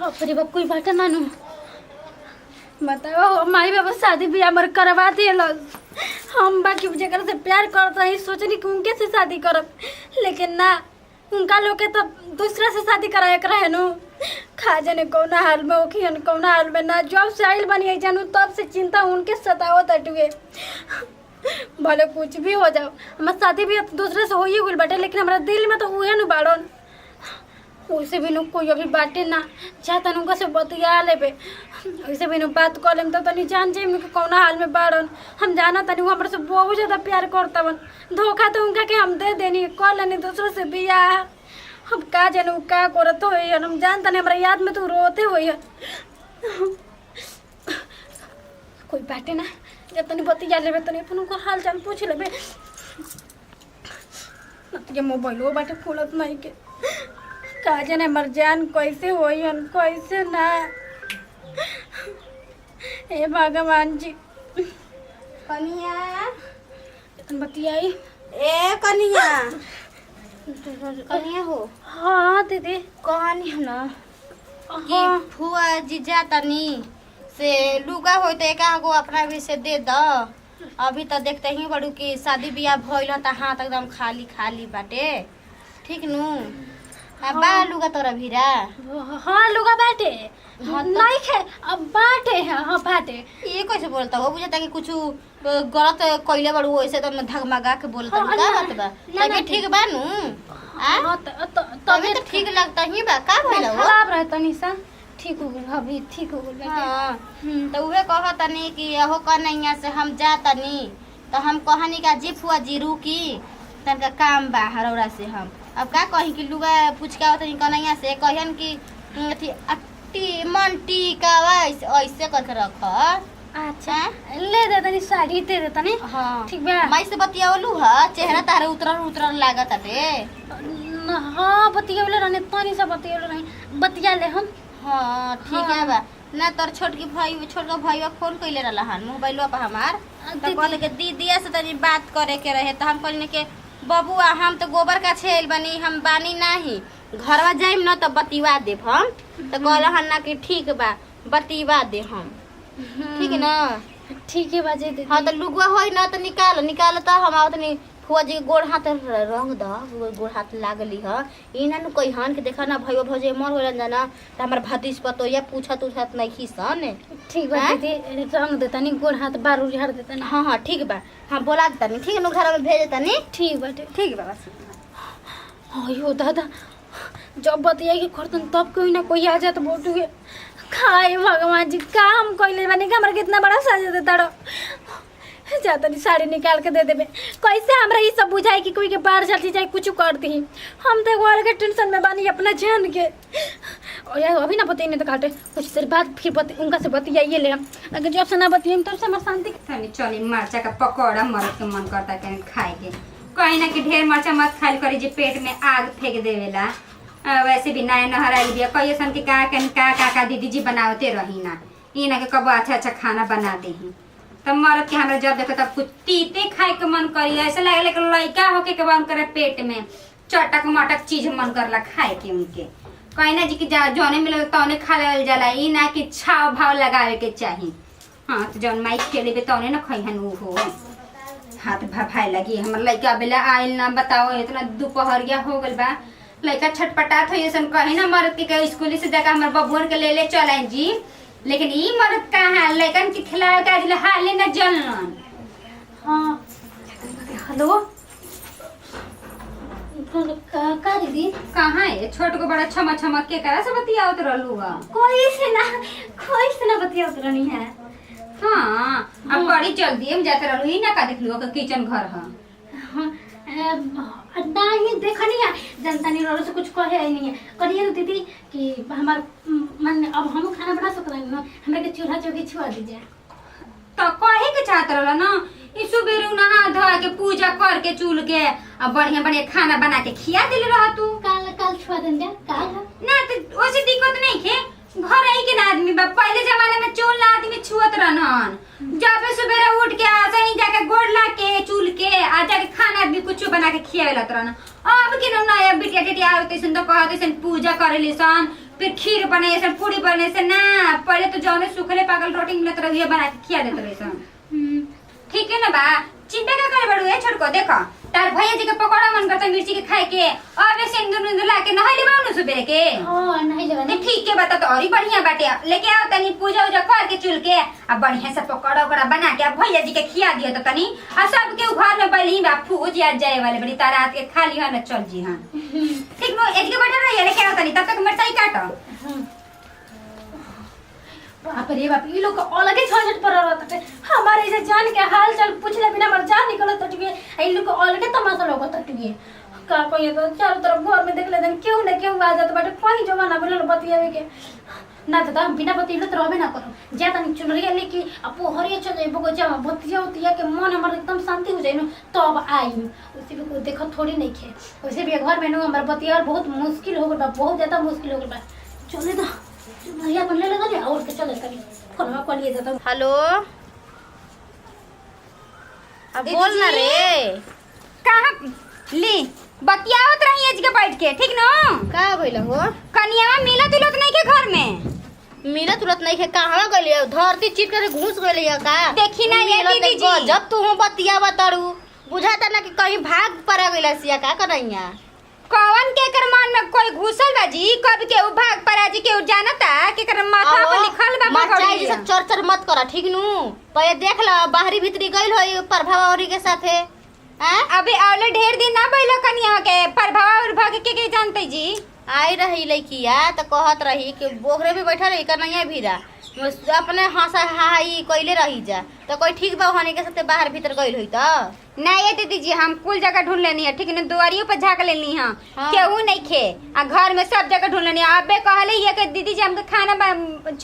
अरे बाप कोई बात मानू बताओ माई बाबा शादी भी हमारे करवा दिए हम बाकी जगह से प्यार करते हैं सोचनी कि उनके से शादी करब लेकिन ना उनका लोग के तो दूसरा से शादी कराए कर है नु खा जाने कौना हाल में ओखियन कौना हाल में ना जब से आइल बनी जानू तब से चिंता उनके सताओ तटुए भले कुछ भी हो जाओ हमार शादी भी दूसरे से हो ही गई बाटे लेकिन हमारा दिल में तो उहे नु बाड़न उसे भी कोई अभी बाटे ना चाहता उनका से बतिया लेबे वैसे भी बात कर लेम तो तनी जान जाए कि कौना हाल में बाड़न हम जाना तनी वो हमरे से बहुत ज्यादा प्यार करतवन धोखा तो उनका के हम दे देनी कर लेनी दूसरे से बियाह हम का जानू का करत होई हम जानता नहीं हमरा याद में तू रोते होई कोई बाटे ना जब तनी बतिया लेबे तनी अपन को हाल चाल पूछ लेबे ये मोबाइल बाटे खोलत नहीं के का जाने मर जान कैसे होई कैसे ना हे भगवान जी कनिया बतियाई ए कनिया कनिया हो हाँ दीदी कहनी है ना कि हाँ फुआ जी जातनी से लुगा हो तो एक गो अपना भी से दे द अभी तो देखते ही बड़ू कि शादी ब्याह भइल त हाथ एकदम खाली खाली बाटे ठीक नु बा लुगा तोरा भीरा हाँ लुगा बाटे हाँ तो- नहीं खे अब बाटे हाँ बाटे ये कैसे बोलता हो बुझता कि कुछ गलत कइले बड़ू ऐसे तो धगमगा के बोलता हाँ, का ना, बात बा ना, तबे ना, ठीक बा नु आ हाँ तबे तो ठीक लगता ही बा का भइल हो खराब रहता निशा ठीक हो गई अभी ठीक हो गई हाँ तो उहे कहतनी कि हो कन्हैया से हम जातनी तो हम कहनी का जी फुआ जी रुकी तनका काम बा हरौरा से हम अब का कही कि लुगा पूछ के आवतनी कन्हैया से कहन कि अथी अट्टी मंटी का ऐसे करके रख अच्छा ले दे तनी साड़ी दे दे तनी हाँ ठीक बा माई से बतियावलू ह चेहरा तारे उतरल उतरल लागत अटे हाँ बतियावले रहने तनी से बतियावले रही बतिया ले हम हाँ ठीक है बा ना तोर छोटका भाईवा फोन कइले रहला हन मोबाइलवा पर हमार तो दीदी। कहले के दीदीया से तनी बात करे के रहे तो हम कहले के बबुआ हम तो गोबर का छेल बनी हम बानी नहीं घरवा जाइम न तो बतिवा देब हम तो कहला हन ना कि ठीक बा बतिवा दे हम ठीक है ना ठीक है बाजे दीदी हाँ तो लुगवा होई ना तो निकाल तो हम आवतनी फुआ जी के गोड़ हाथ रंग द गोड़ हाथ लागली ह इना नु कही हन के देखा ना भइयो भौजे मर होलन जाना त हमर भतीज पतोया पूछत नहीं खिसन ठीक बा हैं? दीदी रंग दे तनी गोड़ हाथ बारू झाड़ दे तनी हाँ हाँ ठीक बा हाँ बोला तनी ठीक है नु घर में भेज तनी ठीक बाटे ठीक बा बस अयो दादा जब बतिया के करतन तब कोई ना कोई आ जात बोटुए खाए भगवान जी काम कइले बानी हमरा कितना बड़ा साजा दे ताड़ो जातनी साड़ी निकाल के दे देबे कैसे हमरा ई सब बुझाई कि कोई के बाहर चलती जाए कुछ कर दी हम तो एगो अलग टेंशन में बानी अपना जान के और यार अभी ना बतिए नहीं तो काटे कुछ देर बाद फिर उनका से बतियाइए ले हम अगर जब से ना बतिए तब से हमार शांति तनी चली मरचा का पकौड़ा मरद के मन करता है खाए के कहीं ना कि ढेर मरचा मत खाइल करी जे पेट में आग फेंक देवेला वैसे भी नया नहर आई बिया कई सन के का दीदी जी बनावते रही ना ई ना के कबो अच्छा खाना बना दे तब मरद के हमरा जब देखो तब कुछ तीते खाए के मन करी ऐसा लगे कि लड़का होके के मन करे पेट में चटक मटक चीज मन करला खाए के उनके कहीं ना जी कि जौने मिले तौने खा ले जाला ई ना कि छाव भाव लगावे के चाहिए हाँ तो जौन माई खेलेबे तौने ना खइहन उ हो हाथ भाई लगी हमर लड़का बेला आइल ना बताओ इतना दोपहरिया हो गल बा लड़का छटपटात हो ऐसा कहे ना मर्द के स्कूल से जाकर हमारे बबुअन के ले चल जी लेकिन ई मर्द कहाँ लड़कन के खिलावे का आज हाले न जलन हाँ हेलो का दीदी कहाँ है छोट को बड़ा छमा छमा के करा से बतियावत रहलू हा कोई से ना बतिया उतरनी है हाँ अब बड़ी जल्दी हम जाते रहलू ई ना का देखलू का किचन घर हा नहीं देखनी है जनता नहीं रोड से कुछ कहे नहीं है करिए ना दीदी कि हमार मन अब हम खाना बना सकते हैं ना हमरा के चूल्हा चौकी छुआ दीजिए तो कहे के चाहत रहला ना ई सुबेरे नहा धोआ के पूजा करके चूल के अब बढ़िया बढ़िया खाना बना के खिया दिले रह तू काल छुआ देंगे काल ना तो वैसे दिक्कत नहीं खे घर आई के ना आदमी बा पहले जमाने में चूल ना आदमी छुअत रहन जब सुबेरे उठ के सही जाके गोड़ ला के चूल के आ जाके खाना आदमी कुछ बना के खियावेला रहन अब के नया बिटिया टिटिया आवते सन तो कहते सन पूजा करेली सन फिर खीर बने से पूरी बने से ना पहले तो जौने सूखले पागल रोटी मिलत रही बना के खिया देत रही सन ठीक है ना बा चिंता का करे बड़ू है छोड़ को देखो तार भैया जी के पकौड़ा मन करता मिर्ची के खाए के अब सिंदूर मिंदूर ला के नहले बाऊ सुबेरे के हां नहीं लेबा नहीं ठीक है बता तो और ही बढ़िया बाटे लेके आओ तनी पूजा उजा कर के चुल के अब बढ़िया से पकौड़ा उकड़ा बना के अब भैया जी के खिया दियो तो तनी आ सब के घर में बैली बा फूज या जाए वाले बड़ी तारा रात के खा लियो ना चल जी हां ठीक नो एक के बैठा रहिए लेके आओ तनी तब तक मिर्चाई काटो बाप रे बाप ई लोग अलगे झंझट पर रहत है हमारे ऐसे जान के हाल चाल पूछले बिना मर जान निकलत टुए ई लोग अलगे तमाशा लोगत टुए का कोई तो चारों तरफ घर में देख ले देन क्यों ना क्यों आ जात बाटे कहीं जमाना बोलल बतियावे के ना तो हम बिना बतियले तो रहबे ना करो ज्यादा नहीं चुनरिया लेके अपो हरिया चल जाए बगो जा बतिया उतिया के मन हमर एकदम शांति हो जाए न तब आई उसी भी को देखो थोड़ी नहीं खे वैसे भी घर में न हमर बतिया बहुत मुश्किल हो गया बहुत ज्यादा मुश्किल हो गया चले ना चुनरिया बन ले लगा और के चले कभी फोनवा कर लिए जाता हेलो अब बोल ना रे कहां ली बतियावत रही आज के बैठ के ठीक न का भइल हो कनिया मिला तुलत नहीं के घर में मेरा तुरंत नहीं है कहां गइल धरती चिट करे घुस गइल है का देखी ना ये दीदी जी जब तू बतिया बताड़ू बुझाता ना कि कहीं भाग पड़ा गइल सिया का करैया कौन के कर मन में कोई घुसल बा जी कब के उ भाग परा जी के उ जानता के कर माथा पर लिखल बा मचाई जैसे चर्चर मत करा ठीक नु पहले देख ल बाहरी भीतरी गइल होई प्रभाव औरी के साथे हैं अबे औले ढेर दिन ना बैलो कनिया के प्रभाव और भाग के जानते जी आई रही लड़किया तो कहत रही कि बोगरे में बैठा रही कन्हैया भीरा अपने हंसा हाई कइले रही जा तो कोई ठीक बा होने के साथे बाहर भीतर गइल होई तो नहीं ये दीदी जी हम कुल जगह ढूंढ लेनी है ठीक है दुआरियों पर झाक लेनी है केहू नहीं खे आ घर में सब जगह ढूंढ लेनी है अबे कहले ये कि दीदी जी हमके खाना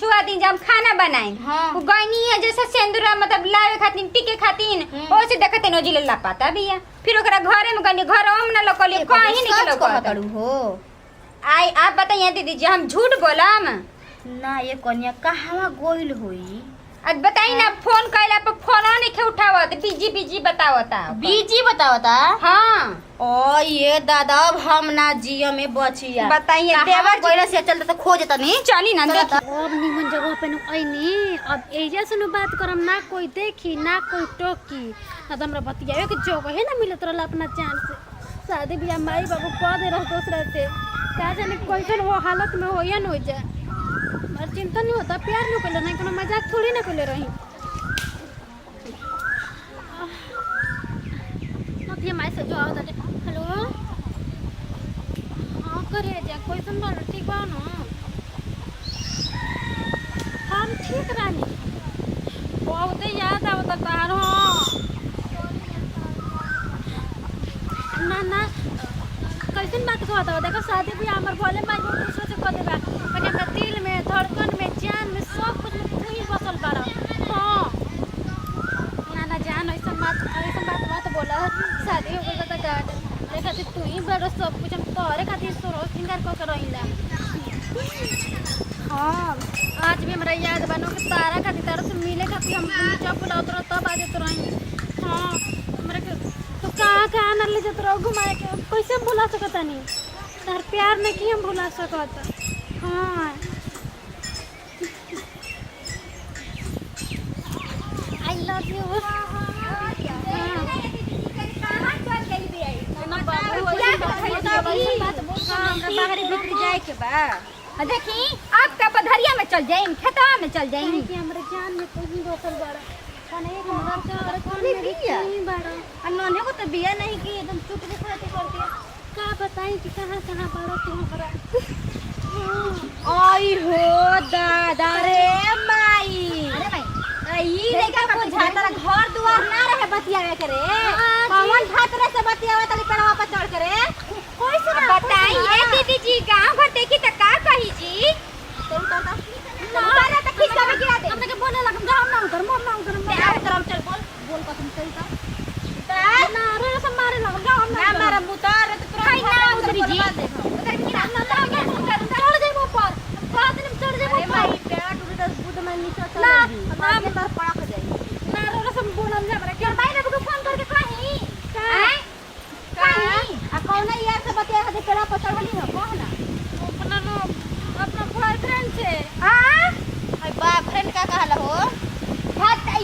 छुआ दी हम खाना बनाए हाँ। वो गईनी है जैसे सिंदूर मतलब लावे खातिर टिके खातिर ओसे देखते न जिले ला पाता बिया फिर ओकरा घरे में गनी घर में ना लोकली कहीं निकलो कहतड़ू हो आई आप बताइए दीदी जी हम झूठ बोलम ना ये कन्या कहवा गोइल होई अब बताई ना फोन कैला पर फोन नहीं के उठावत बीजी बीजी बतावता बीजी बतावता हां ओ ये दादा अब हम ना जियो में बचिया बताइए देवर कोइला से चलता तो खोज तनी चली ना देख अब निमन जगह पे आईनी अब एजा से बात करम ना कोई देखी ना कोई टोकी ना तो हमरा बतियावे के जगह है ना मिलत रहला अपना जान से शादी बियाह माई बाबू कह दे रह दूसरा से का जाने कैसन वो हालत में होया न हो जाए और चिंता नहीं होता प्यार नहीं कइले नहीं कोनो मजाक थोड़ी ना कइले रही नथिया माई से जो आवत है हेलो हां करे जा कैसन बा ठीक बा न हम ठीक रानी बहुत याद आवत तार हो ना ना कैसन बात कहत हो देखो शादी भी हमर बोले माई बहुत दूसरे से कह देबा पर हमरा दिल में धड़कन में जान में सब कुछ में तू ही बसल बाड़ा हां ना ना जान ऐसा बात बोला शादी हो गई तो गार्ड देखा तू ही बड़ा सब कुछ हम तोरे खातिर सोरो सिंगार क के रहिला हां आज भी हमरा याद बनो कि तारा खातिर तारा से मिले खातिर हम जब बुलाओ तो तब आ जात रही हां हमरा के तो कहाँ न ले जात रहो घुमाए के कैसे भुला सकत नहीं तार प्यार में की हम भुला सकत हाँ आई लव यू बाहरी भीतर जाए के बा देखी आपका पधरिया में चल जाए खेतवा में चल जाए कि हमरे जान में कहीं बसल बड़ा कने एक मदर चार कौन मेरी नहीं बड़ा अनोने को तो बिया नहीं की एकदम चुप के खाते करती का बताई कि कहां बड़ा तू हमरा आई हो दादा रे माई अरे भाई ई लइका को झातरा घर दुआर ना रहे बतियावे करे कौन झातरा से बतियावे तले पेड़वा पर चढ़ करे कोई से बताइए दीदी जी गांव घर देखी त का कही जी तो उतरता ना त खिस्सा में गिरा दे हमने के बोले लगम जा हम ना उधर उतरम चल बोल कसम सही का ना रे सब मारे लगम जा हम ना मारा मुतार तो तुरंत ना उतरी जी उधर गिरा ना चढ़ जाए ऊपर बाद में चढ़ जाए अरे भाई पेड़ टूटे तो बुद में नीचे चल ना, ना के तर पड़क जाए ना रे सब बोलम जा हमरा के भाई ने फोन करके कही कहीं आ कौन यार से बतिया हदे पेड़ा पर चढ़ली हो कौन ना का कहला हो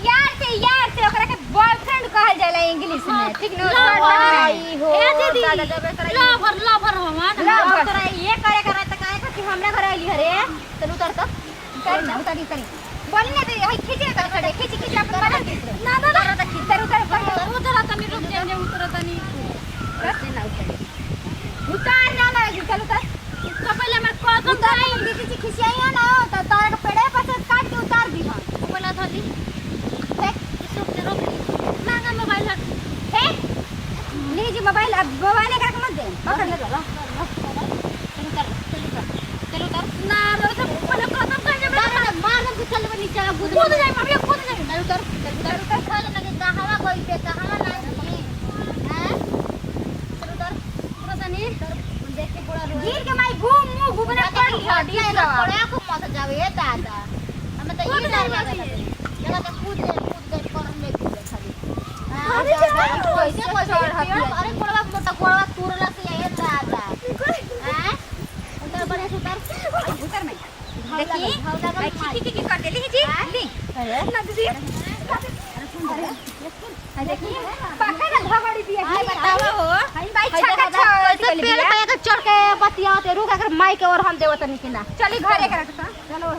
यार से ओकरा के बॉयफ्रेंड कहल जाला इंग्लिश में ठीक न आई हो ए दीदी दादा जबे करे लवर हमार लव तोरा ये करे करे त काहे कि हमरा घर आइली हरे चल उतर त उतरी बोली ना तो हई खींचे त खड़े खींच अपन बना ना ना उतर त खींच उधर तनी रुक जाए उधर तनी करते ना उतर ना ना चल उतर तो पहले मैं कॉल उतर दीदी खिसियाई ना तो तारा के पेड़े पर से काट के उतार दी हम बोला था दी देख रोक मांगा मोबाइल हे लीजिए मोबाइल अब मोबाइल का मत दे पकड़ ले लो चल उतर ना रो सब पहले खत्म कर दे मार दे चल नीचे कूद जाए मम्मी कूद जाए चल उतर चल लगे कहां कोई पे कहां नहीं हैं चल उतर पूरा तनी देख के पूरा गिर के माई घूम मुंह घूमना पड़ हटिया ना पड़े को मत जावे ए दादा हम तो ये डर लगा जगह तो कूद दे पर में कूद खाली अरे कैसे अरे कोड़वा मोटा कोड़वा तुरला से ये दादा हैं उतर बड़े उतर में देखी की कर देली जी ली ना दीदी देखी पाखा का धगड़ी दिया बतावा हो हां भाई छक्का पेड़ पे चढ़ के बतियाते रुक अगर माई के और हम देवतनी की ना चली घरे के रखता चलो